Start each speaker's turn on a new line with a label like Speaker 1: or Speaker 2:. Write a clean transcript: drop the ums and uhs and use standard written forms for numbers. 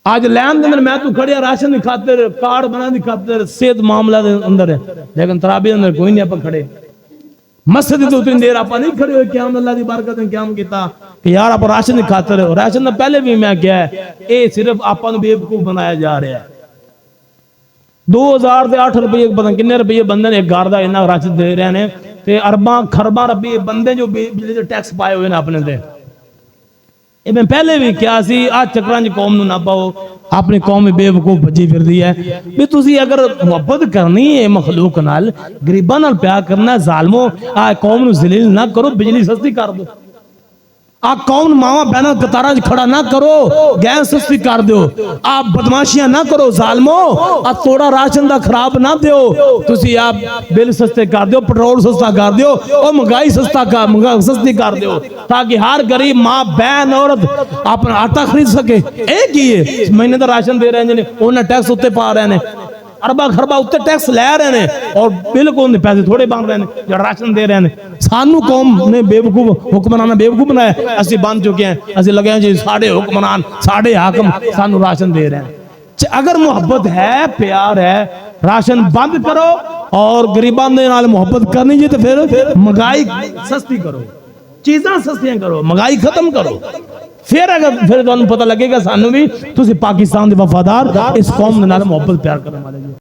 Speaker 1: आज लैन देन मैं तू खड़िया राशन की खातिर, कार्ड बनाने की खातिर, सेहत मामला दे अंदर है, लेकिन तराबी अंदर कोई नहीं आप खड़े। मस्जिद तो उतनी देर आप नहीं खड़े हुए, क्या अल्लाह की बरकत ने क्या किया कि यार आप राशन की खातिर, राशन तो पहले भी मैं क्या है, ये सिर्फ आप बेवकूफ बनाया जा रहा है। 2008 रुपये पता किन्ने रुपये बंदे ने एक घर का इन्ना राशन दे रहे हैं, ते अरबा खरबा रुपये बंदे जो बिजली के टैक्स पाए हुए ने अपने ते। मैं पहले भी क्या सी, आ चक्रां च कौम नूं ना पाओ, अपनी कौम में बेवकूफ भजी फिरदी है। भी तुसी अगर मुहब्बत करनी है मखलूक नाल, गरीबां नाल प्यार करना, जालमो आ कौम नूं जलील ना करो, बिजली सस्ती कर दो। आ कौन मावा बहना कतारा खड़ा ना करो, गैस सस्ती कर दो। आप बदमाशियां ना करो जालमो, आ थोड़ा राशन दा खराब ना दो, तुसी आप बिल सस्ते कर दो, पेट्रोल सस्ता कर दो, और महंगाई सस्ती कर दो, ताकि हर गरीब माँ बहन औरत अपना आटा खरीद सके। एक ही है महीने का राशन दे रहे हैं, उन्हें टैक्स उत्ते पा रहे हैं, अरबा खरबा उत्ते टैक्स लै रहे हैं, और बिल्कुल पैसे थोड़े बन रहे हैं जो राशन दे रहे हैं। सानू कौम ने बेवकूफ हुक्मराना बेवकूफ बनाया, असि बन चुके हैं, असि लगे हैं जी साढ़े हुक्मरान साढ़े हाकम सानू राशन दे रहे हैं। अगर मुहब्बत है, प्यार है, राशन बंद करो और गरीबां दे नाल मुहब्बत करनी जी, तो फिर महंगाई सस्ती करो, चीज़ां सस्तियां करो, महंगाई खत्म करो। फिर अगर फिर तुहानू पता लगेगा सानू भी तुसी पाकिस्तान दे वफादार, इस कौम दे नाल मुहब्बत प्यार करने वाले।